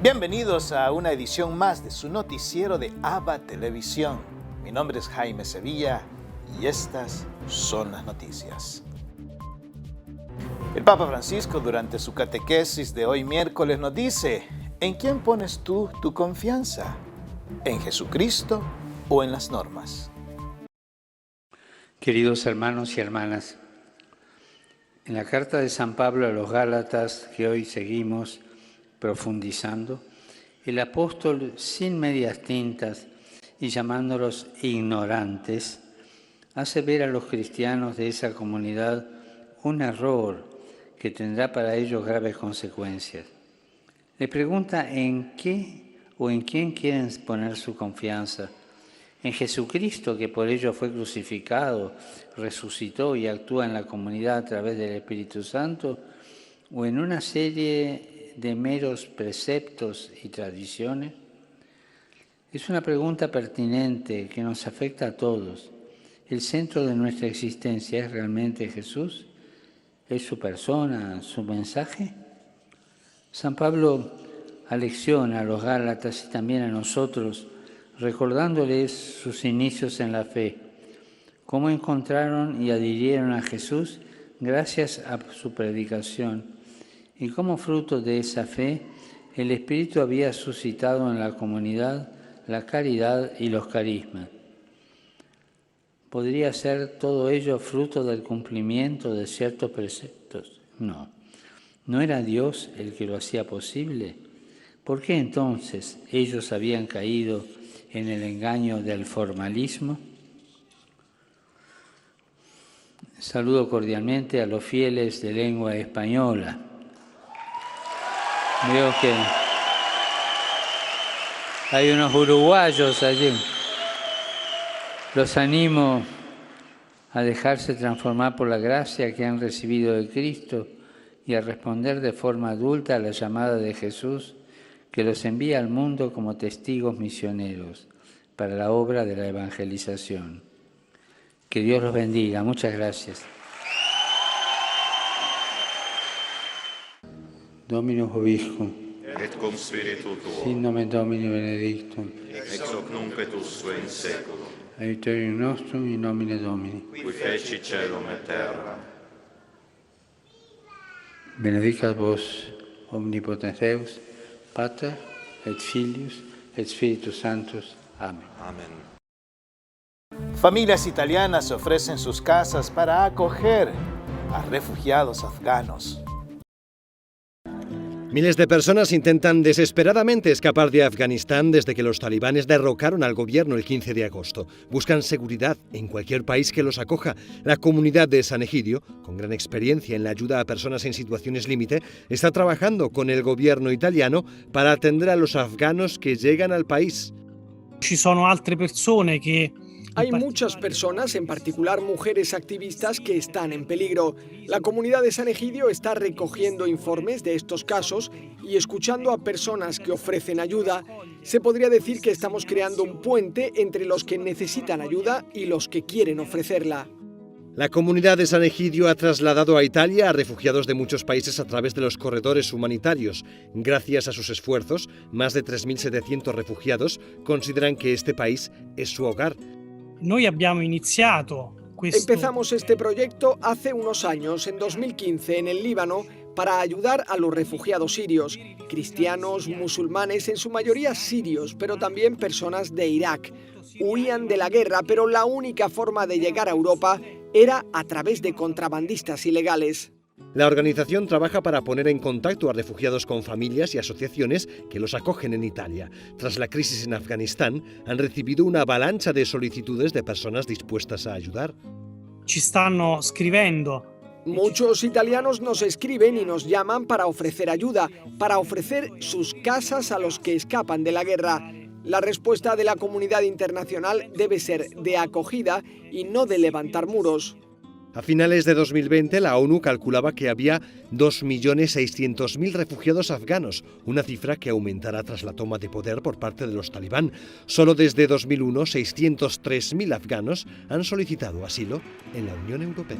Bienvenidos a una edición más de su noticiero de ABA Televisión. Mi nombre es Jaime Sevilla y estas son las noticias. El Papa Francisco, durante su catequesis de hoy miércoles, nos dice: ¿en quién pones tú tu confianza? ¿En Jesucristo o en las normas? Queridos hermanos y hermanas, en la carta de San Pablo a los Gálatas que hoy seguimos profundizando, el apóstol, sin medias tintas y llamándolos ignorantes, hace ver a los cristianos de esa comunidad un error que tendrá para ellos graves consecuencias. Le pregunta en qué o en quién quieren poner su confianza. En Jesucristo, que por ello fue crucificado, resucitó y actúa en la comunidad a través del Espíritu Santo, o en una serie de meros preceptos y tradiciones. Es una pregunta pertinente que nos afecta a todos. ¿El centro de nuestra existencia es realmente Jesús? ¿Es su persona, su mensaje? San Pablo alecciona a los Gálatas y también a nosotros, recordándoles sus inicios en la fe, cómo encontraron y adhirieron a Jesús gracias a su predicación, y cómo fruto de esa fe el Espíritu había suscitado en la comunidad la caridad y los carismas. ¿Podría ser todo ello fruto del cumplimiento de ciertos preceptos? No. ¿No era Dios el que lo hacía posible? ¿Por qué entonces ellos habían caído en el engaño del formalismo? Saludo cordialmente a los fieles de lengua española. Veo que hay unos uruguayos allí. Los animo a dejarse transformar por la gracia que han recibido de Cristo y a responder de forma adulta a la llamada de Jesús, que los envía al mundo como testigos misioneros para la obra de la evangelización. Que Dios los bendiga. Muchas gracias. Dominus vobiscum. Et cum spiritu tuo. Sin nomen Domini benedictum. Ex hoc nunc et usque in seculum. Aiuterium nostrum in nomine Domini. Qui feci caelum et terra. Benedicat vos omnipotens Deus, Pater et Filius et Spiritus Sanctus. Amén. Amén. Familias italianas ofrecen sus casas para acoger a refugiados afganos. Miles de personas intentan desesperadamente escapar de Afganistán desde que los talibanes derrocaron al gobierno el 15 de agosto. Buscan seguridad en cualquier país que los acoja. La comunidad de San Egidio, con gran experiencia en la ayuda a personas en situaciones límite, está trabajando con el gobierno italiano para atender a los afganos que llegan al país. Hay muchas personas, en particular mujeres activistas, que están en peligro. La comunidad de San Egidio está recogiendo informes de estos casos y escuchando a personas que ofrecen ayuda. Se podría decir que estamos creando un puente entre los que necesitan ayuda y los que quieren ofrecerla. La comunidad de San Egidio ha trasladado a Italia a refugiados de muchos países a través de los corredores humanitarios. Gracias a sus esfuerzos, más de 3.700 refugiados consideran que este país es su hogar. Empezamos este proyecto hace unos años, en 2015, en el Líbano, para ayudar a los refugiados sirios, cristianos, musulmanes, en su mayoría sirios, pero también personas de Irak. Huían de la guerra, pero la única forma de llegar a Europa era a través de contrabandistas ilegales. La organización trabaja para poner en contacto a refugiados con familias y asociaciones que los acogen en Italia. Tras la crisis en Afganistán, han recibido una avalancha de solicitudes de personas dispuestas a ayudar. Muchos italianos nos escriben y nos llaman para ofrecer ayuda, para ofrecer sus casas a los que escapan de la guerra. La respuesta de la comunidad internacional debe ser de acogida y no de levantar muros. A finales de 2020, la ONU calculaba que había 2.600.000 refugiados afganos, una cifra que aumentará tras la toma de poder por parte de los talibán. Solo desde 2001, 603.000 afganos han solicitado asilo en la Unión Europea.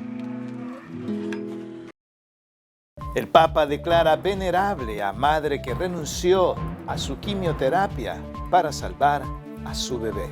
El Papa declara venerable a madre que renunció a su quimioterapia para salvar a su bebé.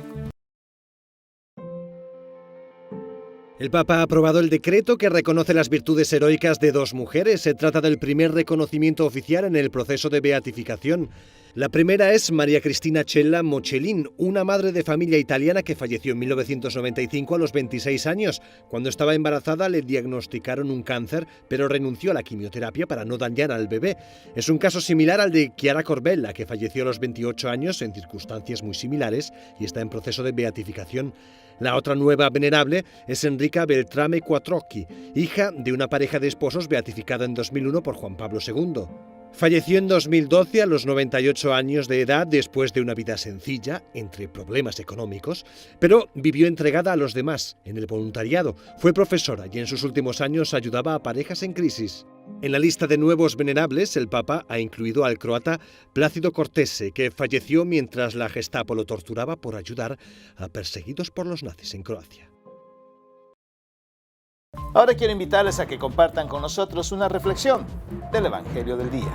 El Papa ha aprobado el decreto que reconoce las virtudes heroicas de 2 mujeres. Se trata del primer reconocimiento oficial en el proceso de beatificación. La primera es María Cristina Cella Mocellin, una madre de familia italiana que falleció en 1995 a los 26 años. Cuando estaba embarazada le diagnosticaron un cáncer, pero renunció a la quimioterapia para no dañar al bebé. Es un caso similar al de Chiara Corbella, que falleció a los 28 años en circunstancias muy similares y está en proceso de beatificación. La otra nueva venerable es Enrica Beltrame Quattrocchi, hija de una pareja de esposos beatificada en 2001 por Juan Pablo II. Falleció en 2012 a los 98 años de edad después de una vida sencilla, entre problemas económicos, pero vivió entregada a los demás, en el voluntariado. Fue profesora y en sus últimos años ayudaba a parejas en crisis. En la lista de nuevos venerables, el Papa ha incluido al croata Plácido Cortese, que falleció mientras la Gestapo lo torturaba por ayudar a perseguidos por los nazis en Croacia. Ahora quiero invitarles a que compartan con nosotros una reflexión del Evangelio del día.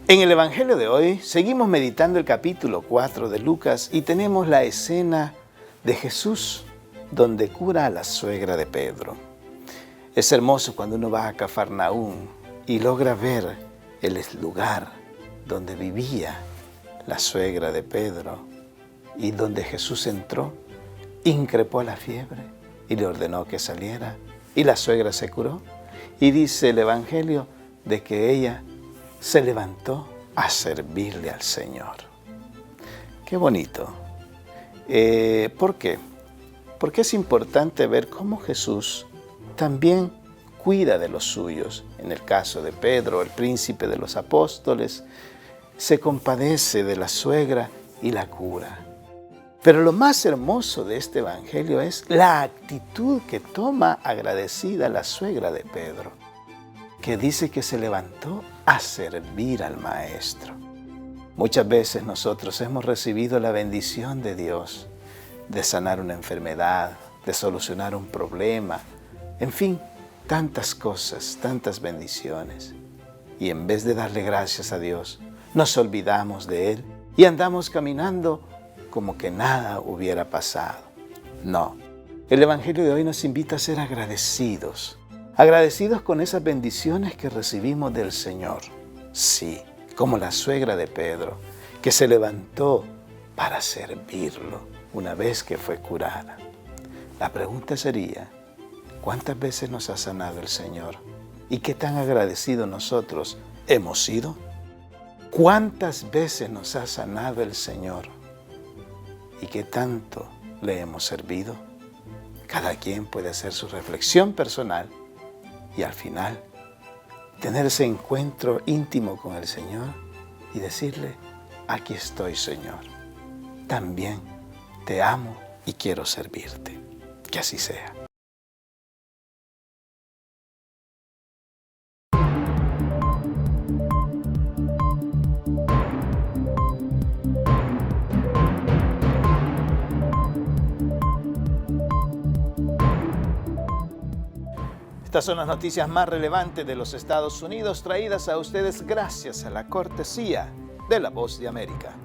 En el Evangelio de hoy seguimos meditando el capítulo 4 de Lucas y tenemos la escena de Jesús donde cura a la suegra de Pedro. Es hermoso cuando uno va a Cafarnaúm y logra ver el lugar donde vivía la suegra de Pedro y donde Jesús entró, increpó la fiebre y le ordenó que saliera, y la suegra se curó. Y dice el Evangelio de que ella se levantó a servirle al Señor. Qué bonito. ¿Por qué? Porque es importante ver cómo Jesús también cuida de los suyos. En el caso de Pedro, el príncipe de los apóstoles, se compadece de la suegra y la cura. Pero lo más hermoso de este evangelio es la actitud que toma agradecida la suegra de Pedro, que dice que se levantó a servir al Maestro. Muchas veces nosotros hemos recibido la bendición de Dios de sanar una enfermedad, de solucionar un problema, en fin, tantas cosas, tantas bendiciones. Y en vez de darle gracias a Dios, nos olvidamos de Él y andamos caminando como que nada hubiera pasado. No, el Evangelio de hoy nos invita a ser agradecidos con esas bendiciones que recibimos del Señor. Sí, como la suegra de Pedro, que se levantó para servirlo una vez que fue curada. La pregunta sería, ¿cuántas veces nos ha sanado el Señor? ¿Y qué tan agradecidos nosotros hemos sido? ¿Cuántas veces nos ha sanado el Señor? ¿Y qué tanto le hemos servido? Cada quien puede hacer su reflexión personal y al final tener ese encuentro íntimo con el Señor y decirle, aquí estoy, Señor. También te amo y quiero servirte. Que así sea. Estas son las noticias más relevantes de los Estados Unidos, traídas a ustedes gracias a la cortesía de La Voz de América.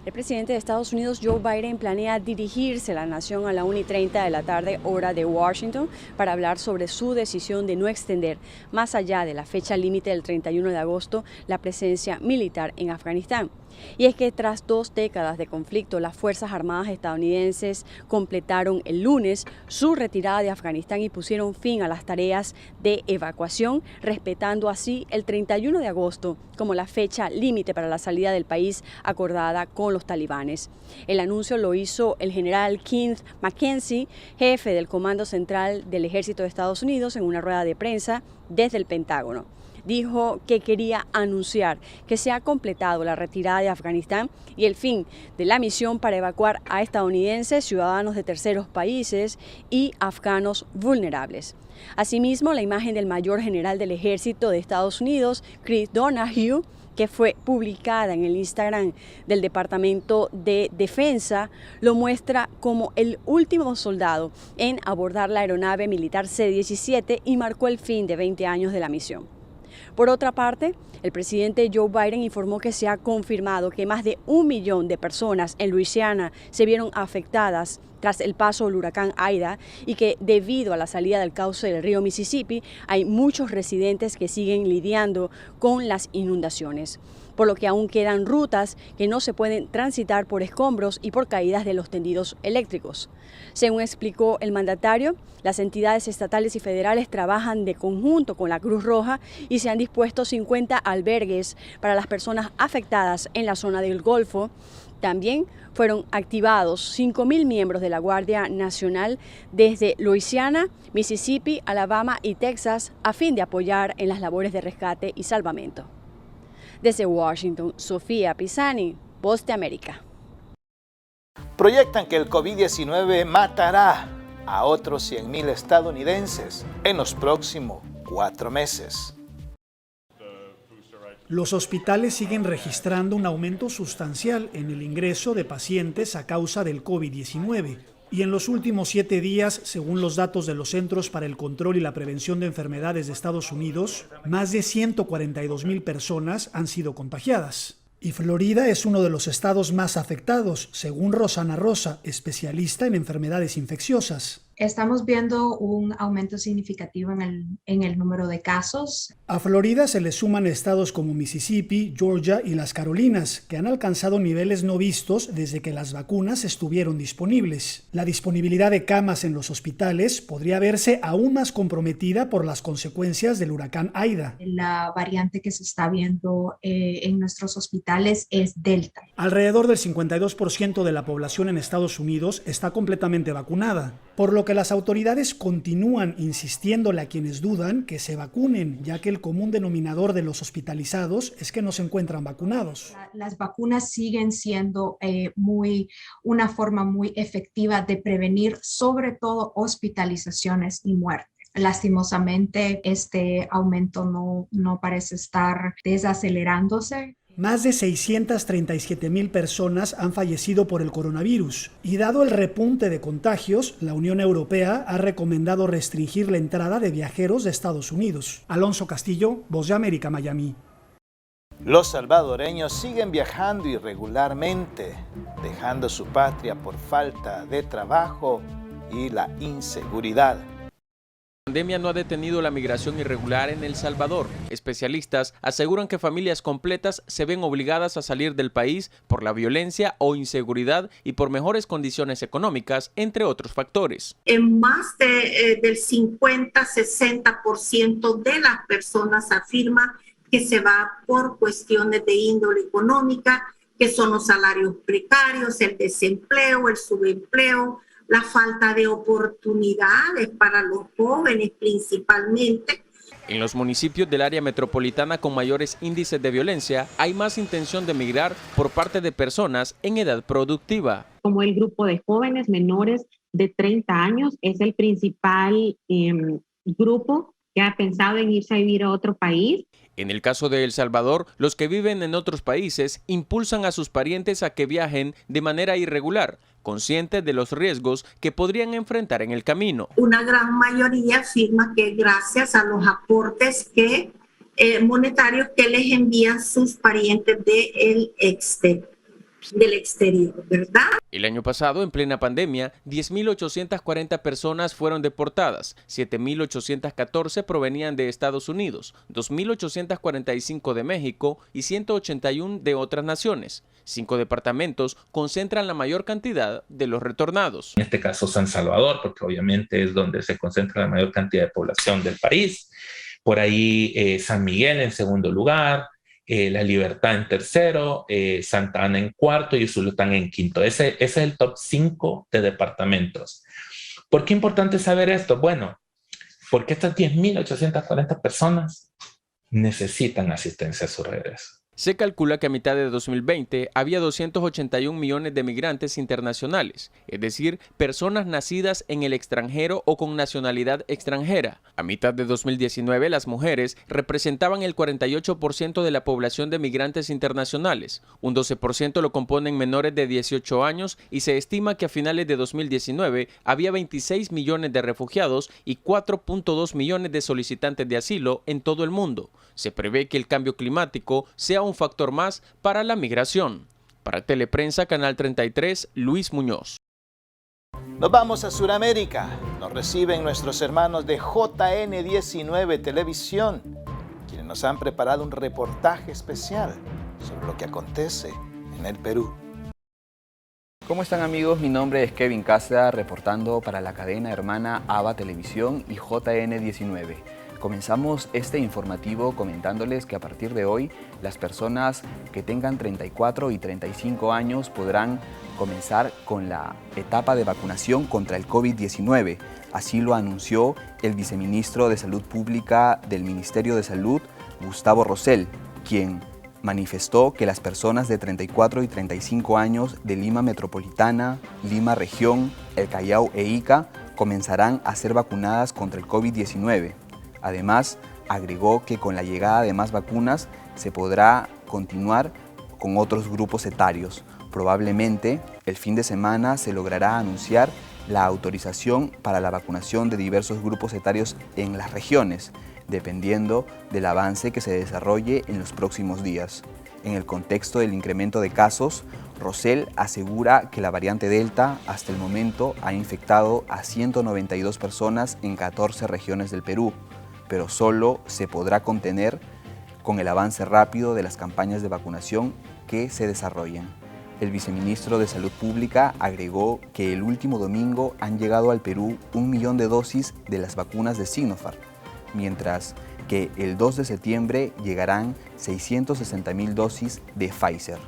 El presidente de Estados Unidos, Joe Biden, planea dirigirse a la nación a la 1:30 de la tarde, hora de Washington, para hablar sobre su decisión de no extender, más allá de la fecha límite del 31 de agosto, la presencia militar en Afganistán. Y es que tras 2 décadas de conflicto, las Fuerzas Armadas estadounidenses completaron el lunes su retirada de Afganistán y pusieron fin a las tareas de evacuación, respetando así el 31 de agosto como la fecha límite para la salida del país acordada con los talibanes. El anuncio lo hizo el general Keith McKenzie, jefe del Comando Central del Ejército de Estados Unidos, en una rueda de prensa desde el Pentágono. Dijo que quería anunciar que se ha completado la retirada de Afganistán y el fin de la misión para evacuar a estadounidenses, ciudadanos de terceros países y afganos vulnerables. Asimismo, la imagen del mayor general del Ejército de Estados Unidos, Chris Donahue, que fue publicada en el Instagram del Departamento de Defensa, lo muestra como el último soldado en abordar la aeronave militar C-17 y marcó el fin de 20 años de la misión. Por otra parte, el presidente Joe Biden informó que se ha confirmado que más de 1 millón de personas en Luisiana se vieron afectadas tras el paso del huracán Ida y que debido a la salida del cauce del río Mississippi hay muchos residentes que siguen lidiando con las inundaciones, por lo que aún quedan rutas que no se pueden transitar por escombros y por caídas de los tendidos eléctricos. Según explicó el mandatario, las entidades estatales y federales trabajan de conjunto con la Cruz Roja y se han dispuesto 50 albergues para las personas afectadas en la zona del Golfo. También fueron activados 5.000 miembros de la Guardia Nacional desde Luisiana, Mississippi, Alabama y Texas a fin de apoyar en las labores de rescate y salvamento. Desde Washington, Sofía Pisani, Voz de América. Proyectan que el COVID-19 matará a otros 100.000 estadounidenses en los próximos 4 meses. Los hospitales siguen registrando un aumento sustancial en el ingreso de pacientes a causa del COVID-19 y en los últimos 7 días, según los datos de los Centros para el Control y la Prevención de Enfermedades de Estados Unidos, más de 142,000 personas han sido contagiadas. Y Florida es uno de los estados más afectados, según Rosana Rosa, especialista en enfermedades infecciosas. Estamos viendo un aumento significativo en el número de casos. A Florida se le suman estados como Mississippi, Georgia y las Carolinas, que han alcanzado niveles no vistos desde que las vacunas estuvieron disponibles. La disponibilidad de camas en los hospitales podría verse aún más comprometida por las consecuencias del huracán Ida. La variante que se está viendo en nuestros hospitales es Delta. Alrededor del 52% de la población en Estados Unidos está completamente vacunada, por lo que las autoridades continúan insistiéndole a quienes dudan que se vacunen, ya que el común denominador de los hospitalizados es que no se encuentran vacunados. Las vacunas siguen siendo una forma muy efectiva de prevenir, sobre todo, hospitalizaciones y muerte. Lastimosamente, este aumento no parece estar desacelerándose. Más de 637,000 personas han fallecido por el coronavirus y dado el repunte de contagios, la Unión Europea ha recomendado restringir la entrada de viajeros de Estados Unidos. Alonso Castillo, Voz de América, Miami. Los salvadoreños siguen viajando irregularmente, dejando su patria por falta de trabajo y la inseguridad. La pandemia no ha detenido la migración irregular en El Salvador. Especialistas aseguran que familias completas se ven obligadas a salir del país por la violencia o inseguridad y por mejores condiciones económicas, entre otros factores. En más del 50-60% de las personas afirma que se va por cuestiones de índole económica, que son los salarios precarios, el desempleo, el subempleo, la falta de oportunidades para los jóvenes principalmente. En los municipios del área metropolitana con mayores índices de violencia, hay más intención de migrar por parte de personas en edad productiva. Como el grupo de jóvenes menores de 30 años es el principal grupo que ha pensado en irse a vivir a otro país. En el caso de El Salvador, los que viven en otros países impulsan a sus parientes a que viajen de manera irregular, conscientes de los riesgos que podrían enfrentar en el camino. Una gran mayoría afirma que gracias a los aportes monetarios que les envían sus parientes del exterior, ¿verdad? El año pasado, en plena pandemia, 10.840 personas fueron deportadas, 7.814 provenían de Estados Unidos, 2.845 de México y 181 de otras naciones. 5 departamentos concentran la mayor cantidad de los retornados. En este caso San Salvador, porque obviamente es donde se concentra la mayor cantidad de población del país. Por ahí San Miguel en segundo lugar, La Libertad en tercero, Santa Ana en cuarto y Usulután en quinto. Ese es el top 5 de departamentos. ¿Por qué es importante saber esto? Bueno, porque estas 10.840 personas necesitan asistencia a su regreso. Se calcula que a mitad de 2020 había 281 millones de migrantes internacionales, es decir, personas nacidas en el extranjero o con nacionalidad extranjera. A mitad de 2019, las mujeres representaban el 48% de la población de migrantes internacionales, un 12% lo componen menores de 18 años y se estima que a finales de 2019 había 26 millones de refugiados y 4.2 millones de solicitantes de asilo en todo el mundo. Se prevé que el cambio climático sea un factor más para la migración. Para Teleprensa, Canal 33, Luis Muñoz. Nos vamos a Sudamérica. Nos reciben nuestros hermanos de JN19 Televisión, quienes nos han preparado un reportaje especial sobre lo que acontece en el Perú. ¿Cómo están, amigos? Mi nombre es Kevin Castro, reportando para la cadena hermana ABA Televisión y JN19. Comenzamos este informativo comentándoles que a partir de hoy las personas que tengan 34 y 35 años podrán comenzar con la etapa de vacunación contra el COVID-19. Así lo anunció el viceministro de Salud Pública del Ministerio de Salud, Gustavo Rosell, quien manifestó que las personas de 34 y 35 años de Lima Metropolitana, Lima Región, El Callao e Ica comenzarán a ser vacunadas contra el COVID-19. Además, agregó que con la llegada de más vacunas se podrá continuar con otros grupos etarios. Probablemente el fin de semana se logrará anunciar la autorización para la vacunación de diversos grupos etarios en las regiones, dependiendo del avance que se desarrolle en los próximos días. En el contexto del incremento de casos, Rosell asegura que la variante Delta hasta el momento ha infectado a 192 personas en 14 regiones del Perú, pero solo se podrá contener con el avance rápido de las campañas de vacunación que se desarrollen. El viceministro de Salud Pública agregó que el último domingo han llegado al Perú 1 millón de dosis de las vacunas de Sinopharm, mientras que el 2 de septiembre llegarán 660.000 dosis de Pfizer.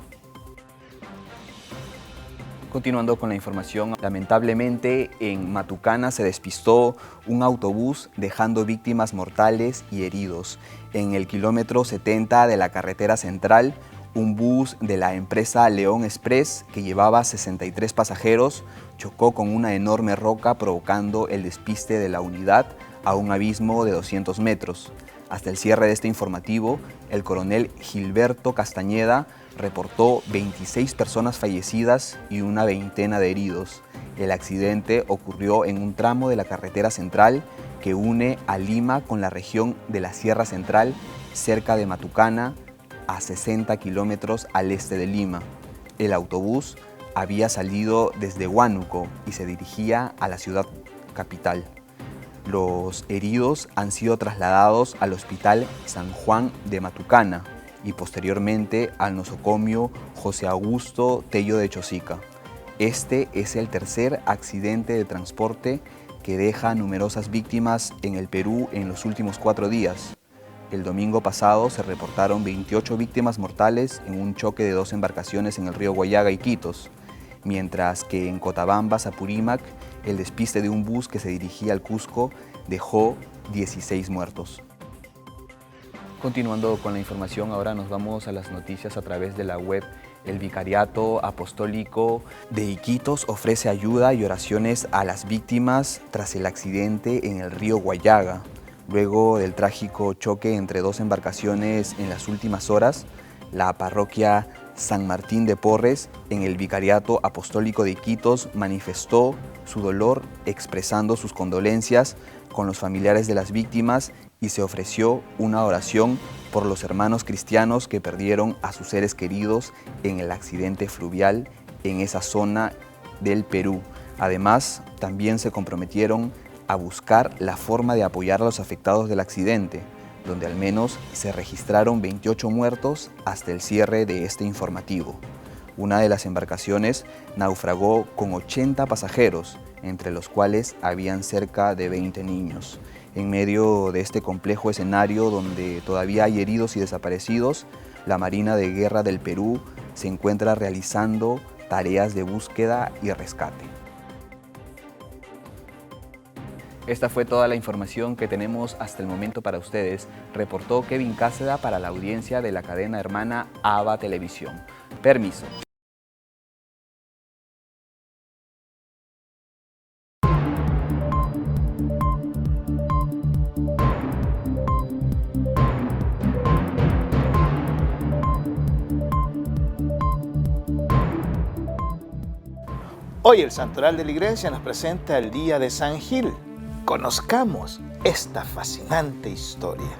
Continuando con la información, lamentablemente en Matucana se despistó un autobús dejando víctimas mortales y heridos. En el kilómetro 70 de la carretera central, un bus de la empresa León Express que llevaba 63 pasajeros chocó con una enorme roca provocando el despiste de la unidad a un abismo de 200 metros. Hasta el cierre de este informativo, el coronel Gilberto Castañeda reportó 26 personas fallecidas y una veintena de heridos. El accidente ocurrió en un tramo de la carretera central que une a Lima con la región de la Sierra Central, cerca de Matucana, a 60 kilómetros al este de Lima. El autobús había salido desde Huánuco y se dirigía a la ciudad capital. Los heridos han sido trasladados al Hospital San Juan de Matucana y posteriormente al nosocomio José Augusto Tello de Chosica. Este es el tercer accidente de transporte que deja numerosas víctimas en el Perú en los últimos 4 días. El domingo pasado se reportaron 28 víctimas mortales en un choque de 2 embarcaciones en el río Guayaga, Iquitos, mientras que en Cotabambas, Apurímac, el despiste de un bus que se dirigía al Cusco dejó 16 muertos. Continuando con la información, ahora nos vamos a las noticias a través de la web. El Vicariato Apostólico de Iquitos ofrece ayuda y oraciones a las víctimas tras el accidente en el río Guayaga. Luego del trágico choque entre 2 embarcaciones en las últimas horas, la parroquia San Martín de Porres en el Vicariato Apostólico de Iquitos manifestó su dolor expresando sus condolencias con los familiares de las víctimas y se ofreció una oración por los hermanos cristianos que perdieron a sus seres queridos en el accidente fluvial en esa zona del Perú. Además, también se comprometieron a buscar la forma de apoyar a los afectados del accidente, donde al menos se registraron 28 muertos hasta el cierre de este informativo. Una de las embarcaciones naufragó con 80 pasajeros, entre los cuales habían cerca de 20 niños. En medio de este complejo escenario donde todavía hay heridos y desaparecidos, la Marina de Guerra del Perú se encuentra realizando tareas de búsqueda y rescate. Esta fue toda la información que tenemos hasta el momento para ustedes, reportó Kevin Cáceda para la audiencia de la cadena hermana AVA Televisión. Permiso. Hoy el Santoral de la Iglesia nos presenta el Día de San Gil. Conozcamos esta fascinante historia.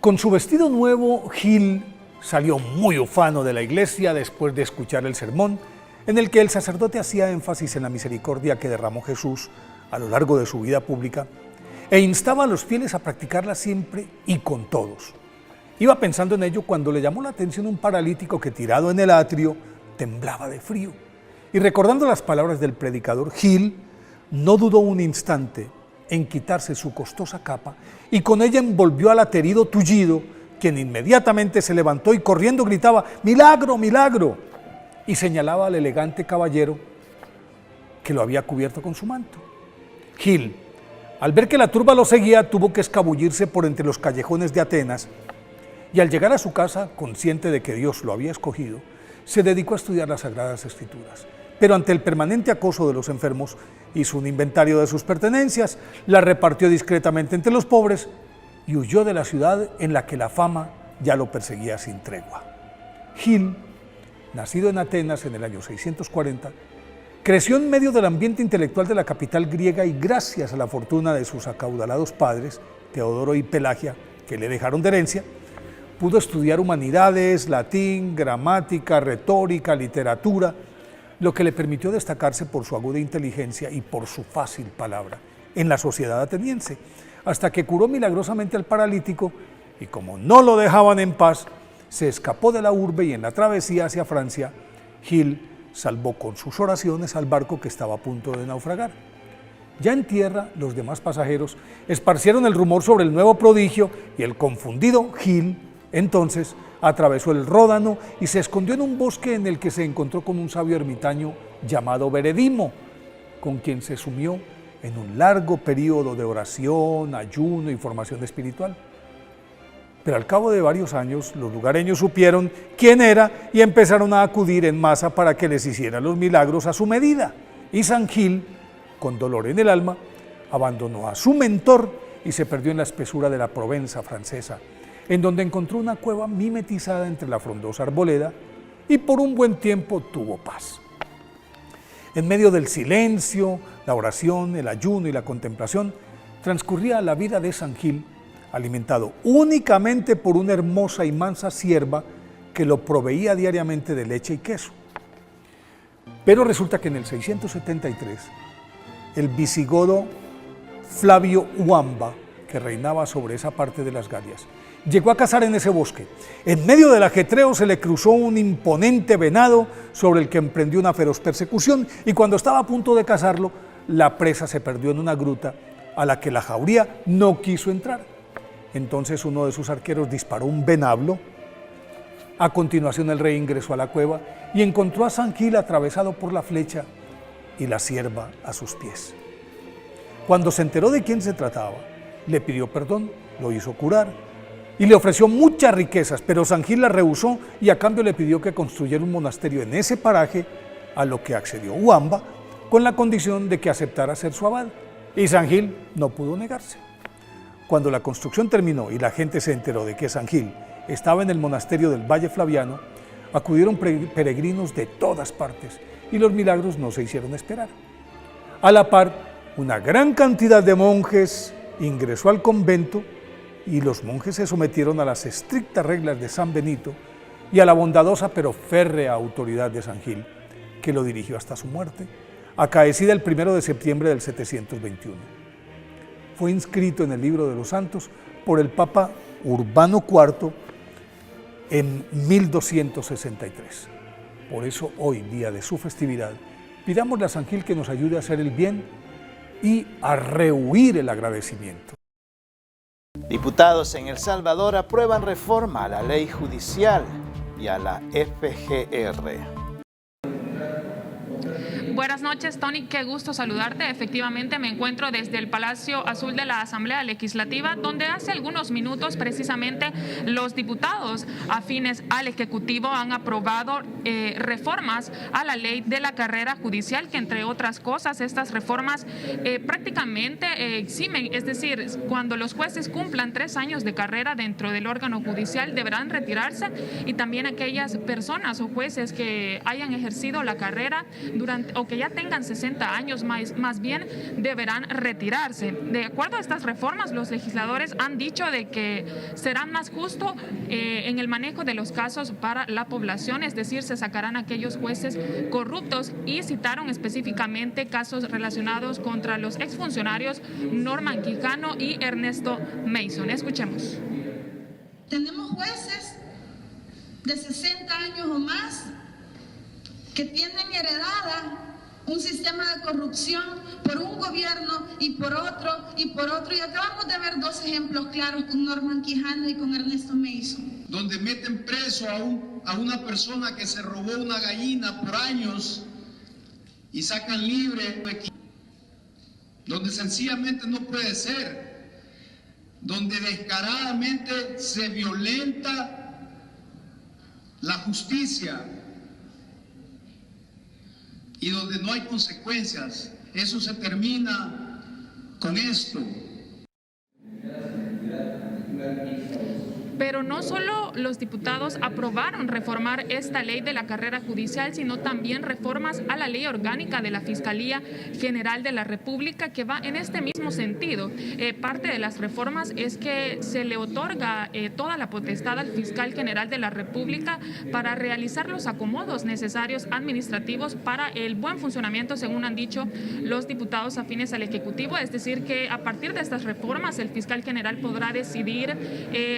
Con su vestido nuevo, Gil salió muy ufano de la iglesia después de escuchar el sermón en el que el sacerdote hacía énfasis en la misericordia que derramó Jesús a lo largo de su vida pública e instaba a los fieles a practicarla siempre y con todos. Iba pensando en ello cuando le llamó la atención un paralítico que, tirado en el atrio, temblaba de frío. Y recordando las palabras del predicador, Gil no dudó un instante en quitarse su costosa capa y con ella envolvió al aterido tullido, quien inmediatamente se levantó y corriendo gritaba: ¡Milagro, milagro!, y señalaba al elegante caballero que lo había cubierto con su manto. Gil, al ver que la turba lo seguía, tuvo que escabullirse por entre los callejones de Atenas y al llegar a su casa, consciente de que Dios lo había escogido, se dedicó a estudiar las Sagradas Escrituras. Pero ante el permanente acoso de los enfermos, hizo un inventario de sus pertenencias, las repartió discretamente entre los pobres y huyó de la ciudad en la que la fama ya lo perseguía sin tregua. Gil, nacido en Atenas en el año 640, creció en medio del ambiente intelectual de la capital griega y gracias a la fortuna de sus acaudalados padres, Teodoro y Pelagia, que le dejaron de herencia, pudo estudiar humanidades, latín, gramática, retórica, literatura, lo que le permitió destacarse por su aguda inteligencia y por su fácil palabra en la sociedad ateniense, hasta que curó milagrosamente al paralítico y, como no lo dejaban en paz, se escapó de la urbe y en la travesía hacia Francia, Gil salvó con sus oraciones al barco que estaba a punto de naufragar. Ya en tierra, los demás pasajeros esparcieron el rumor sobre el nuevo prodigio y el confundido Gil, entonces, atravesó el Ródano y se escondió en un bosque en el que se encontró con un sabio ermitaño llamado Beredimo, con quien se sumió en un largo periodo de oración, ayuno y formación espiritual. Pero al cabo de varios años, los lugareños supieron quién era y empezaron a acudir en masa para que les hiciera los milagros a su medida. Y San Gil, con dolor en el alma, abandonó a su mentor y se perdió en la espesura de la Provenza francesa, en donde encontró una cueva mimetizada entre la frondosa arboleda y por un buen tiempo tuvo paz. En medio del silencio, la oración, el ayuno y la contemplación, transcurría la vida de San Gil, alimentado únicamente por una hermosa y mansa sierva que lo proveía diariamente de leche y queso. Pero resulta que en el 673, el visigodo Flavio Huamba, que reinaba sobre esa parte de las Galias, llegó a cazar en ese bosque. En medio del ajetreo se le cruzó un imponente venado sobre el que emprendió una feroz persecución y cuando estaba a punto de cazarlo, la presa se perdió en una gruta a la que la jauría no quiso entrar. Entonces uno de sus arqueros disparó un venablo. A continuación el rey ingresó a la cueva y encontró a San Gil atravesado por la flecha y la sierva a sus pies. Cuando se enteró de quién se trataba, le pidió perdón, lo hizo curar y le ofreció muchas riquezas, pero San Gil la rehusó y a cambio le pidió que construyera un monasterio en ese paraje, a lo que accedió Huamba con la condición de que aceptara ser su abad, y San Gil no pudo negarse. Cuando la construcción terminó y la gente se enteró de que San Gil estaba en el monasterio del Valle Flaviano, acudieron peregrinos de todas partes y los milagros no se hicieron esperar. A la par, una gran cantidad de monjes ingresó al convento y los monjes se sometieron a las estrictas reglas de San Benito y a la bondadosa pero férrea autoridad de San Gil, que lo dirigió hasta su muerte, acaecida el 1 de septiembre del 721. Fue inscrito en el libro de los santos por el Papa Urbano IV en 1263. Por eso hoy, día de su festividad, pidámosle a San Gil que nos ayude a hacer el bien y a rehuir el agradecimiento. Diputados en El Salvador aprueban reforma a la ley judicial y a la FGR. Buenas noches, Tony, qué gusto saludarte. Efectivamente, me encuentro desde el Palacio Azul de la Asamblea Legislativa, donde hace algunos minutos precisamente los diputados afines al Ejecutivo han aprobado reformas a la ley de la carrera judicial, que entre otras cosas, estas reformas prácticamente eximen, es decir, cuando los jueces cumplan 3 años de carrera dentro del órgano judicial deberán retirarse, y también aquellas personas o jueces que hayan ejercido la carrera o que ya tengan 60 años más bien deberán retirarse. De acuerdo a estas reformas, los legisladores han dicho de que será más justo en el manejo de los casos para la población, es decir, se sacarán aquellos jueces corruptos, y citaron específicamente casos relacionados contra los exfuncionarios Norman Quijano y Ernesto Mason. Escuchemos. Tenemos jueces de 60 años o más que tienen heredada un sistema de corrupción por un gobierno y por otro y por otro, y acabamos de ver 2 ejemplos claros con Norman Quijano y con Ernesto Mason. Donde meten preso a una persona que se robó una gallina por años y sacan libre, donde sencillamente no puede ser, donde descaradamente se violenta la justicia y donde no hay consecuencias. Eso se termina con esto. Pero no solo los diputados aprobaron reformar esta ley de la carrera judicial, sino también reformas a la ley orgánica de la Fiscalía General de la República, que va en este mismo sentido. Parte de las reformas es que se le otorga toda la potestad al fiscal general de la República para realizar los acomodos necesarios administrativos para el buen funcionamiento, según han dicho los diputados afines al Ejecutivo. Es decir, que a partir de estas reformas el fiscal general podrá decidir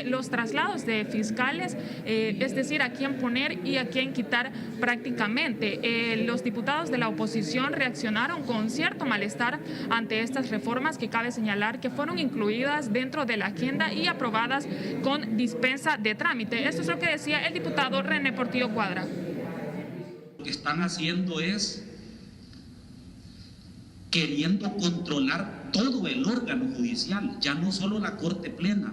los traslados de fiscales, es decir, a quién poner y a quién quitar prácticamente. Los diputados de la oposición reaccionaron con cierto malestar ante estas reformas, que cabe señalar que fueron incluidas dentro de la agenda y aprobadas con dispensa de trámite. Esto es lo que decía el diputado René Portillo Cuadra. Lo que están haciendo es queriendo controlar todo el órgano judicial, ya no solo la Corte Plena,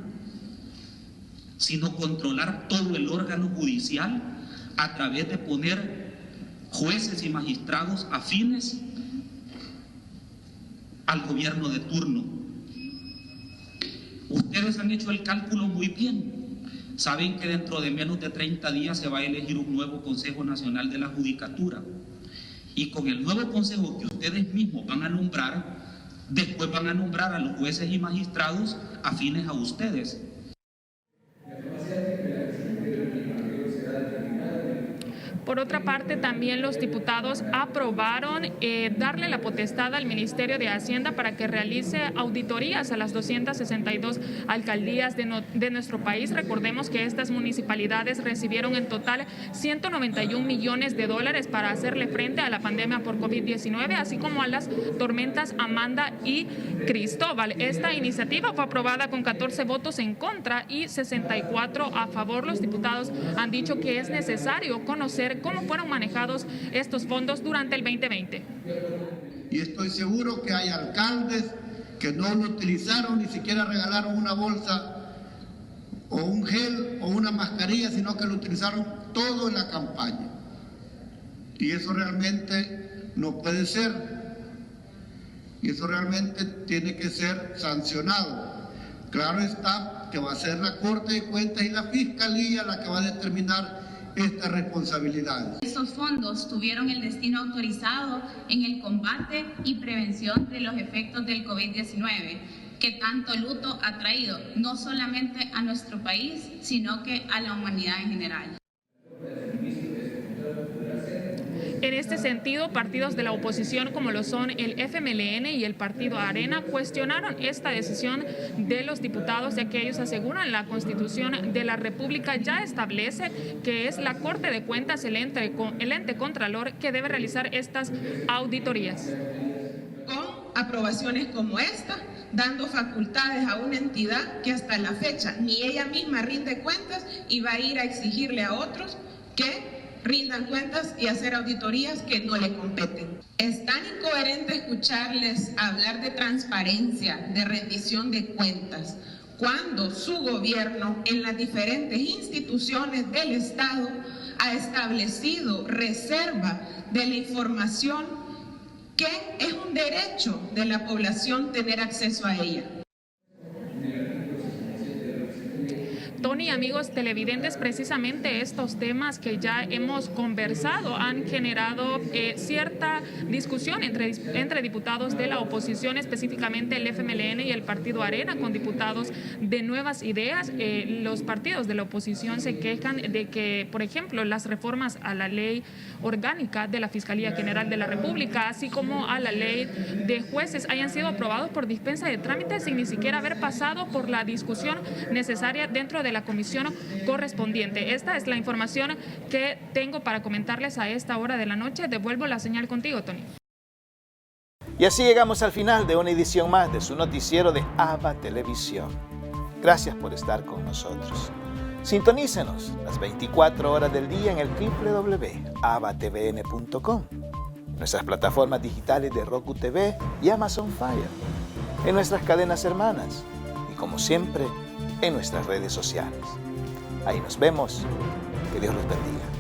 sino controlar todo el órgano judicial a través de poner jueces y magistrados afines al gobierno de turno. Ustedes han hecho el cálculo muy bien. Saben que dentro de menos de 30 días se va a elegir un nuevo Consejo Nacional de la Judicatura. Y con el nuevo consejo que ustedes mismos van a nombrar, después van a nombrar a los jueces y magistrados afines a ustedes. Por otra parte, también los diputados aprobaron darle la potestad al Ministerio de Hacienda para que realice auditorías a las 262 alcaldías de nuestro país. Recordemos que estas municipalidades recibieron en total 191 millones de dólares para hacerle frente a la pandemia por COVID-19, así como a las tormentas Amanda y Cristóbal. Esta iniciativa fue aprobada con 14 votos en contra y 64 a favor. Los diputados han dicho que es necesario conocer cómo fueron manejados estos fondos durante el 2020. Y estoy seguro que hay alcaldes que no lo utilizaron, ni siquiera regalaron una bolsa o un gel o una mascarilla, sino que lo utilizaron todo en la campaña. Y eso realmente no puede ser. Y eso realmente tiene que ser sancionado. Claro está que va a ser la Corte de Cuentas y la Fiscalía la que va a determinar estas responsabilidades. Esos fondos tuvieron el destino autorizado en el combate y prevención de los efectos del COVID-19, que tanto luto ha traído, no solamente a nuestro país, sino que a la humanidad en general. En este sentido, partidos de la oposición como lo son el FMLN y el Partido Arena cuestionaron esta decisión de los diputados, ya que ellos aseguran la Constitución de la República ya establece que es la Corte de Cuentas el ente contralor que debe realizar estas auditorías. Con aprobaciones como esta, dando facultades a una entidad que hasta la fecha ni ella misma rinde cuentas y va a ir a exigirle a otros que rindan cuentas y hacer auditorías que no le competen. Es tan incoherente escucharles hablar de transparencia, de rendición de cuentas, cuando su gobierno en las diferentes instituciones del Estado ha establecido reserva de la información que es un derecho de la población tener acceso a ella. Tony, amigos televidentes, precisamente estos temas que ya hemos conversado han generado cierta discusión entre diputados de la oposición, específicamente el FMLN y el Partido Arena, con diputados de Nuevas Ideas. Los partidos de la oposición se quejan de que, por ejemplo, las reformas a la ley orgánica de la Fiscalía General de la República, así como a la ley de jueces, hayan sido aprobados por dispensa de trámites sin ni siquiera haber pasado por la discusión necesaria dentro de la comisión correspondiente. Esta es la información que tengo para comentarles a esta hora de la noche. Devuelvo la señal contigo, Tony. Y así llegamos al final de una edición más de su noticiero de ABA Televisión. Gracias por estar con nosotros. Sintonícenos las 24 horas del día en el www.abatvn.com, en nuestras plataformas digitales de Roku TV y Amazon Fire, en nuestras cadenas hermanas y, como siempre, en nuestras redes sociales. Ahí nos vemos. Que Dios los bendiga.